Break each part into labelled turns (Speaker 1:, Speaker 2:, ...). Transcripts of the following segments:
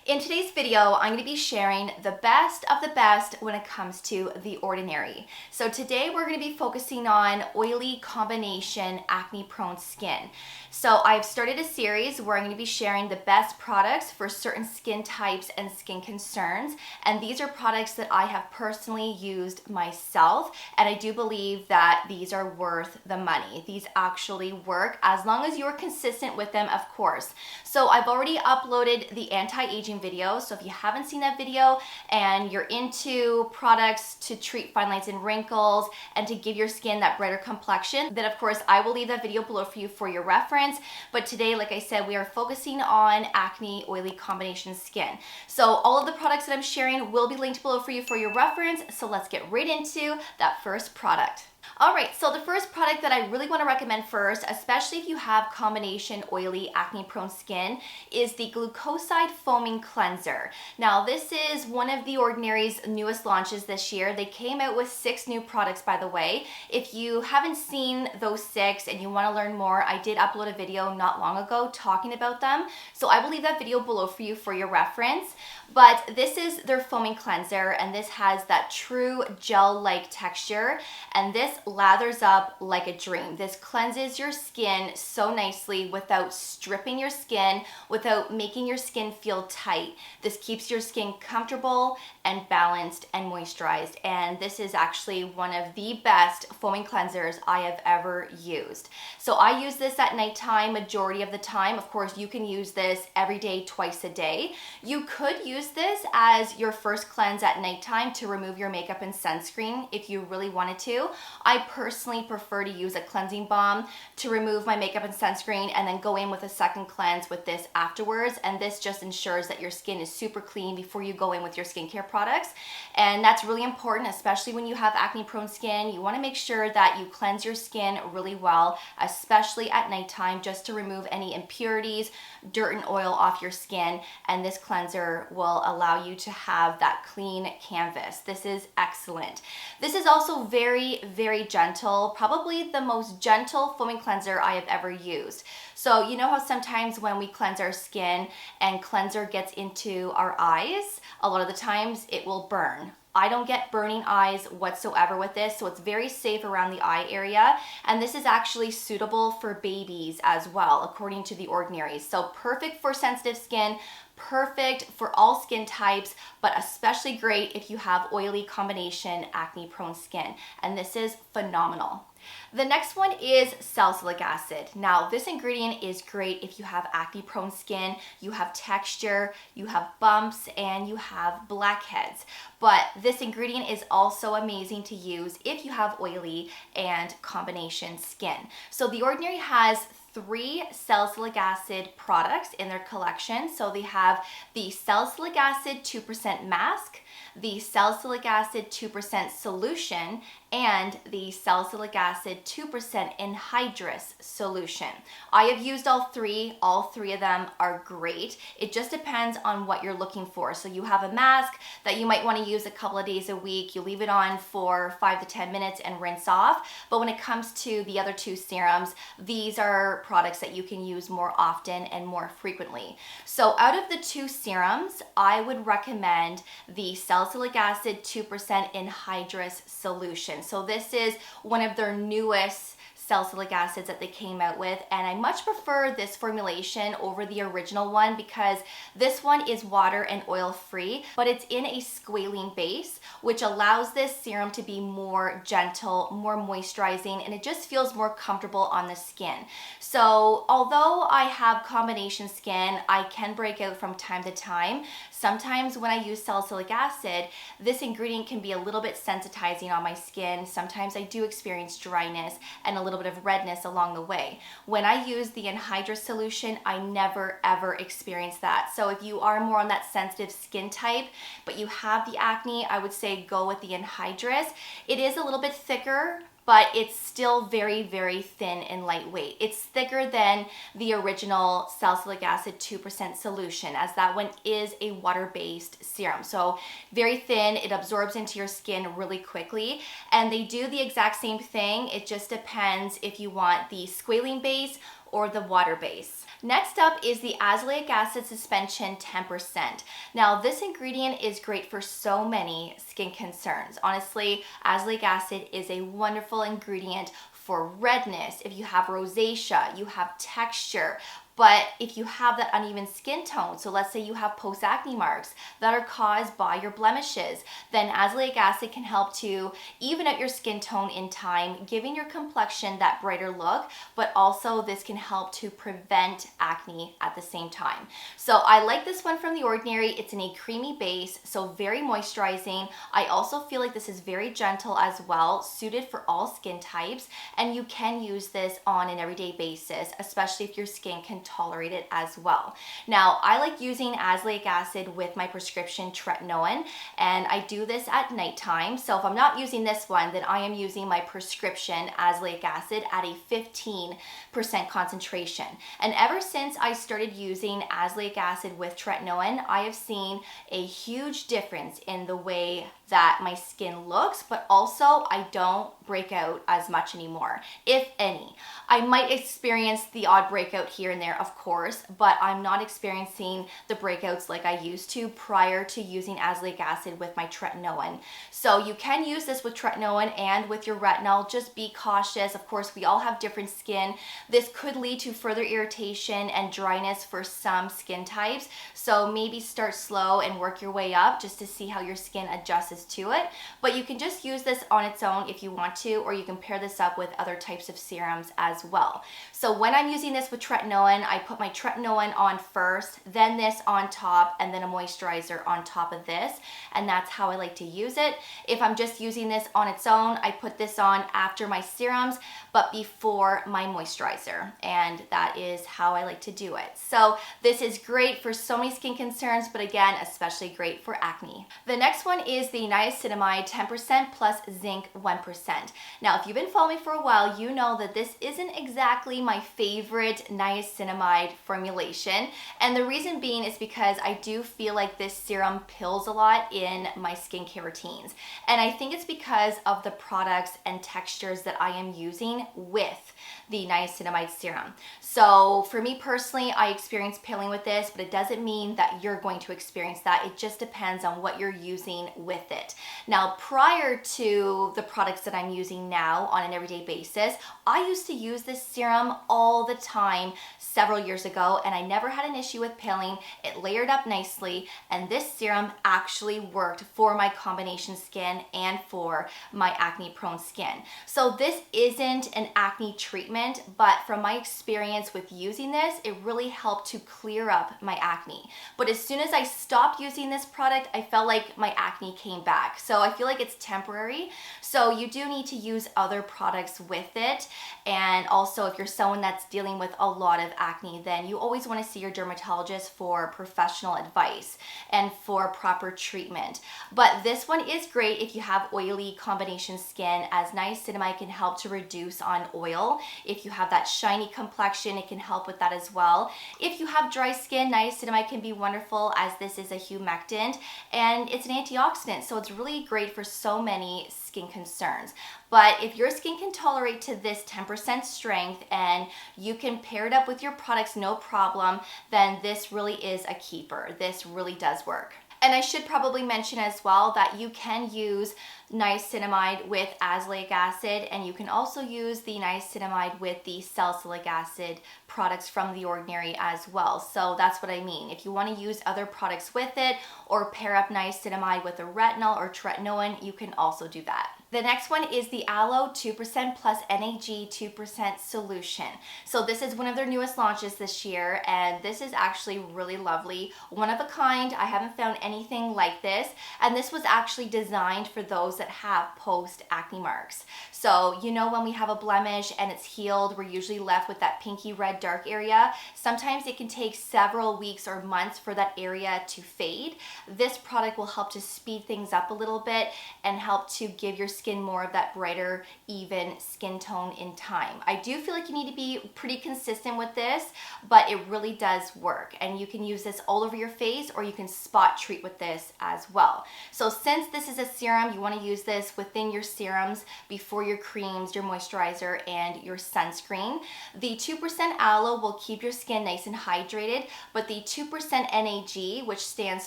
Speaker 1: In today's video, I'm going to be sharing the best of the best when it comes to The Ordinary. So today we're going to be focusing on oily combination acne prone skin. So I've started a series where I'm going to be sharing the best products for certain skin types and skin concerns. And these are products that I have personally used myself. And I do believe that these are worth the money. These actually work as long as you're consistent with them, of course. So I've already uploaded the anti-aging video. So if you haven't seen that video and you're into products to treat fine lines and wrinkles and to give your skin that brighter complexion, then of course I will leave that video below for you for your reference. But today, like I said, we are focusing on acne oily combination skin. So all of the products that I'm sharing will be linked below for you for your reference. So let's get right into that first product. All right, so the first product that I really want to recommend first, especially if you have combination oily acne prone skin, is the Glucoside Foaming Cleanser. Now this is one of The Ordinary's newest launches this year. They came out with 6 new products, by the way. If you haven't seen those 6 and you want to learn more, I did upload a video not long ago talking about them. So I will leave that video below for you for your reference. But this is their foaming cleanser, and this has that true gel-like texture, and this lathers up like a dream. This cleanses your skin so nicely without stripping your skin, without making your skin feel tight. This keeps your skin comfortable and balanced and moisturized, and this is actually one of the best foaming cleansers I have ever used. So I use this at nighttime majority of the time. Of course, you can use this every day, twice a day. You could use this as your first cleanse at nighttime to remove your makeup and sunscreen if you really wanted to. I personally prefer to use a cleansing balm to remove my makeup and sunscreen and then go in with a second cleanse with this afterwards. And this just ensures that your skin is super clean before you go in with your skincare products. And that's really important, especially when you have acne prone skin. You want to make sure that you cleanse your skin really well, especially at nighttime, just to remove any impurities, dirt and oil off your skin. And this cleanser will allow you to have that clean canvas. This is excellent. This is also very, very gentle, probably the most gentle foaming cleanser I have ever used. So you know how sometimes when we cleanse our skin and cleanser gets into our eyes, a lot of the times it will burn. I don't get burning eyes whatsoever with this, so it's very safe around the eye area. And this is actually suitable for babies as well, according to The Ordinary. So perfect for sensitive skin, perfect for all skin types, but especially great if you have oily combination acne prone skin. And this is phenomenal. The next one is salicylic acid. Now, this ingredient is great if you have acne prone skin, you have texture, you have bumps, and you have blackheads. But this ingredient is also amazing to use if you have oily and combination skin. So The Ordinary has 3 salicylic acid products in their collection. So they have the salicylic acid 2% mask, the salicylic acid 2% solution, and the salicylic acid 2% anhydrous solution. I have used all 3. All 3 of them are great. It just depends on what you're looking for. So you have a mask that you might want to use a couple of days a week. You leave it on for 5 to 10 minutes and rinse off. But when it comes to the other 2 serums, these are products that you can use more often and more frequently. So out of the 2 serums, I would recommend the salicylic acid 2% anhydrous solution. So this is one of their newest salicylic acids that they came out with, and I much prefer this formulation over the original one because this one is water and oil free, but it's in a squalene base, which allows this serum to be more gentle, more moisturizing, and it just feels more comfortable on the skin. So although I have combination skin, I can break out from time to time. Sometimes when I use salicylic acid, this ingredient can be a little bit sensitizing on my skin. Sometimes I do experience dryness and a little bit of redness along the way. When I use the anhydrous solution, I never ever experience that. So if you are more on that sensitive skin type, but you have the acne, I would say go with the anhydrous. It is a little bit thicker, but it's still very, very thin and lightweight. It's thicker than the original salicylic acid 2% solution, as that one is a water-based serum. So very thin, it absorbs into your skin really quickly, and they do the exact same thing. It just depends if you want the squalene base or the water base. Next up is the azelaic acid suspension 10%. Now this ingredient is great for so many skin concerns. Honestly, azelaic acid is a wonderful ingredient for redness, if you have rosacea, you have texture, but if you have that uneven skin tone, so let's say you have post-acne marks that are caused by your blemishes, then azelaic acid can help to even out your skin tone in time, giving your complexion that brighter look, but also this can help to prevent acne at the same time. So I like this one from The Ordinary. It's in a creamy base, so very moisturizing. I also feel like this is very gentle as well, suited for all skin types, and you can use this on an everyday basis, especially if your skin can tolerate it as well. Now, I like using azelaic acid with my prescription tretinoin, and I do this at nighttime. So if I'm not using this one, then I am using my prescription azelaic acid at a 15% concentration. And ever since I started using azelaic acid with tretinoin, I have seen a huge difference in the way that my skin looks, but also I don't break out as much anymore, if any. I might experience the odd breakout here and there, of course, but I'm not experiencing the breakouts like I used to prior to using azelaic acid with my tretinoin. So you can use this with tretinoin and with your retinol. Just be cautious. Of course, we all have different skin. This could lead to further irritation and dryness for some skin types. So maybe start slow and work your way up just to see how your skin adjusts to it. But you can just use this on its own if you want to, or you can pair this up with other types of serums as well. So when I'm using this with tretinoin, I put my tretinoin on first, then this on top, and then a moisturizer on top of this, and that's how I like to use it. If I'm just using this on its own, I put this on after my serums, but before my moisturizer, and that is how I like to do it. So this is great for so many skin concerns, but again, especially great for acne. The next one is the Niacinamide 10% plus Zinc 1%. Now, if you've been following me for a while, you know that this isn't exactly my favorite niacinamide formulation, and the reason being is because I do feel like this serum pills a lot in my skincare routines, and I think it's because of the products and textures that I am using with the niacinamide serum. So for me personally, I experience peeling with this, but it doesn't mean that you're going to experience that. It just depends on what you're using with it. Now, prior to the products that I'm using now on an everyday basis, I used to use this serum all the time several years ago, and I never had an issue with peeling. It layered up nicely, and this serum actually worked for my combination skin and for my acne prone skin. So this isn't an acne treatment, but from my experience with using this, it really helped to clear up my acne. But as soon as I stopped using this product, I felt like my acne came back. So I feel like it's temporary. So you do need to use other products with it. And also, if you're someone that's dealing with a lot of acne, then you always want to see your dermatologist for professional advice and for proper treatment. But this one is great if you have oily combination skin, as niacinamide can help to reduce on oil. If you have that shiny complexion, it can help with that as well. If you have dry skin, niacinamide can be wonderful, as this is a humectant and it's an antioxidant, so it's really great for so many skin concerns. But if your skin can tolerate to this 10% strength and you can pair it up with your products no problem, then this really is a keeper. This really does work. And I should probably mention as well that you can use niacinamide with azelaic acid, and you can also use the niacinamide with the salicylic acid products from The Ordinary as well. So that's what I mean. If you want to use other products with it or pair up niacinamide with a retinol or tretinoin, you can also do that. The next one is the Aloe 2% plus NAG 2% solution. So this is one of their newest launches this year, and this is actually really lovely. One of a kind. I haven't found anything like this, and this was actually designed for those that have post-acne marks. So, you know, when we have a blemish and it's healed, we're usually left with that pinky red dark area. Sometimes it can take several weeks or months for that area to fade. This product will help to speed things up a little bit and help to give your skin more of that brighter, even skin tone in time. I do feel like you need to be pretty consistent with this, but it really does work. And you can use this all over your face, or you can spot treat with this as well. So since this is a serum, you want to use this within your serums before your creams, your moisturizer, and your sunscreen. The 2% aloe will keep your skin nice and hydrated, but the 2% NAG, which stands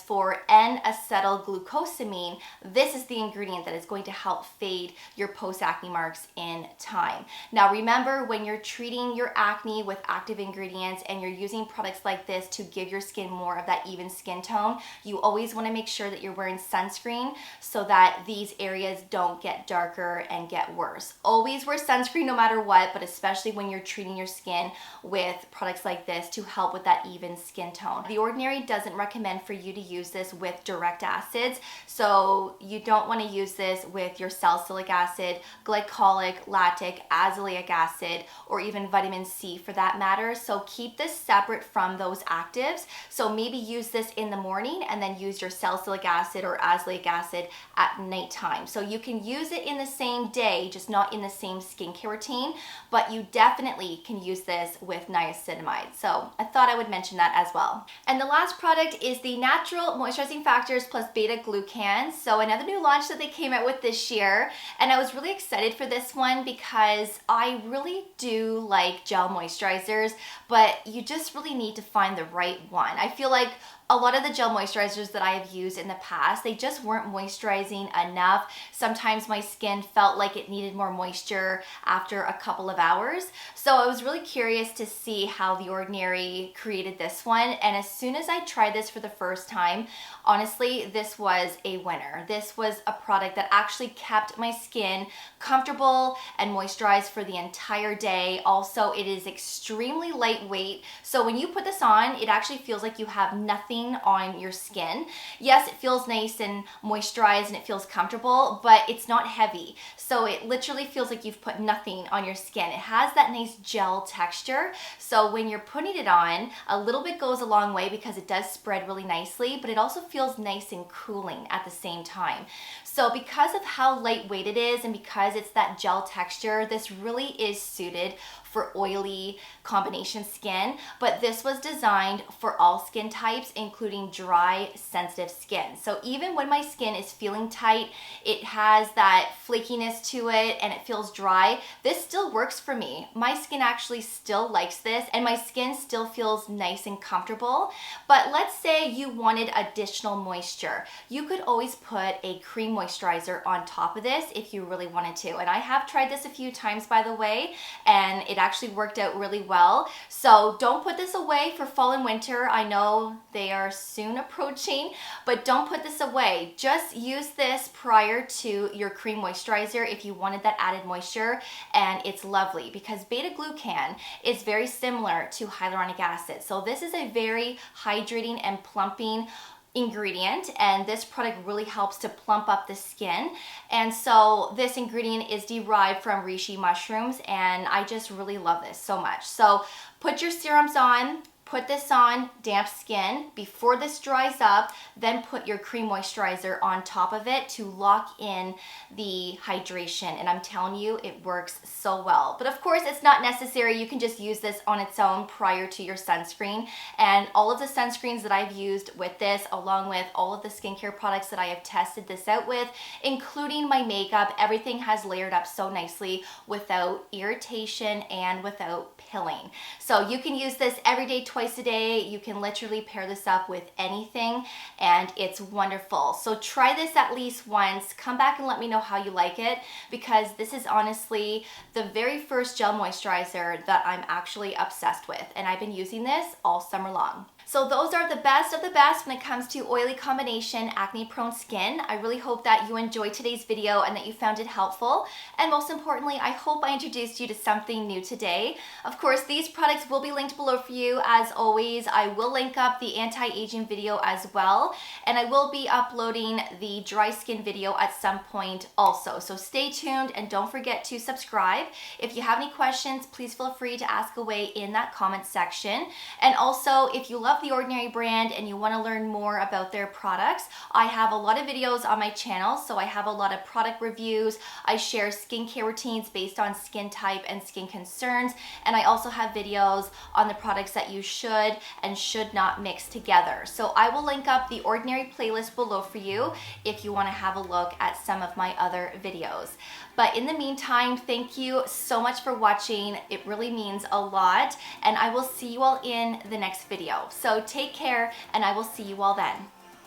Speaker 1: for N-acetylglucosamine, this is the ingredient that is going to help fade your post-acne marks in time. Now remember, when you're treating your acne with active ingredients and you're using products like this to give your skin more of that even skin tone, you always want to make sure that you're wearing sunscreen so that these areas don't get darker and get worse. Always wear sunscreen no matter what, but especially when you're treating your skin with products like this to help with that even skin tone. The Ordinary doesn't recommend for you to use this with direct acids, so you don't want to use this with your salicylic acid, glycolic, lactic, azelaic acid, or even vitamin C for that matter. So keep this separate from those actives. So maybe use this in the morning and then use your salicylic acid or azelaic acid at nighttime. So you can use it in the same day, just not in the same skincare routine, but you definitely can use this with niacinamide. So I thought I would mention that as well. And the last product is the Natural Moisturizing Factors plus Beta Glucan. So another new launch that they came out with this year, and I was really excited for this one because I really do like gel moisturizers, but you just really need to find the right one. I feel like a lot of the gel moisturizers that I have used in the past, they just weren't moisturizing enough. Sometimes my skin felt like it needed more moisture after a couple of hours. So I was really curious to see how The Ordinary created this one. And as soon as I tried this for the first time, honestly, this was a winner. This was a product that actually kept my skin comfortable and moisturized for the entire day. Also, it is extremely lightweight. So when you put this on, it actually feels like you have nothing on your skin. Yes, it feels nice and moisturized and it feels comfortable, but it's not heavy. So it literally feels like you've put nothing on your skin. It has that nice gel texture. So when you're putting it on, a little bit goes a long way because it does spread really nicely, but it also feels nice and cooling at the same time. So because of how lightweight it is and because it's that gel texture, this really is suited for oily combination skin, but this was designed for all skin types, including dry, sensitive skin. So even when my skin is feeling tight, it has that flakiness to it and it feels dry, this still works for me. My skin actually still likes this and my skin still feels nice and comfortable. But let's say you wanted additional moisture. You could always put a cream moisturizer on top of this if you really wanted to. And I have tried this a few times, by the way, and it actually worked out really well. So don't put this away for fall and winter. I know they are soon approaching, but don't put this away. Just use this prior to your cream moisturizer if you wanted that added moisture, and it's lovely because beta glucan is very similar to hyaluronic acid. So this is a very hydrating and plumping ingredient, and this product really helps to plump up the skin. And so this ingredient is derived from reishi mushrooms, and I just really love this so much. So put your serums on, put this on damp skin before this dries up, then put your cream moisturizer on top of it to lock in the hydration. And I'm telling you, it works so well. But of course, it's not necessary. You can just use this on its own prior to your sunscreen. And all of the sunscreens that I've used with this, along with all of the skincare products that I have tested this out with, including my makeup, everything has layered up so nicely without irritation and without pilling. So you can use this every day, twice a day. You can literally pair this up with anything and it's wonderful. So try this at least once. Come back and let me know how you like it, because this is honestly the very first gel moisturizer that I'm actually obsessed with, and I've been using this all summer long. So those are the best of the best when it comes to oily combination acne prone skin. I really hope that you enjoyed today's video and that you found it helpful. And most importantly, I hope I introduced you to something new today. Of course, these products will be linked below for you. As always, I will link up the anti-aging video as well. And I will be uploading the dry skin video at some point also. So stay tuned and don't forget to subscribe. If you have any questions, please feel free to ask away in that comment section. And also, if you love love The Ordinary brand and you want to learn more about their products, I have a lot of videos on my channel. So I have a lot of product reviews. I share skincare routines based on skin type and skin concerns. And I also have videos on the products that you should and should not mix together. So I will link up The Ordinary playlist below for you if you want to have a look at some of my other videos. But in the meantime, thank you so much for watching. It really means a lot. And I will see you all in the next video. So take care and I will see you all then.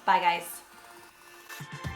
Speaker 1: Bye guys.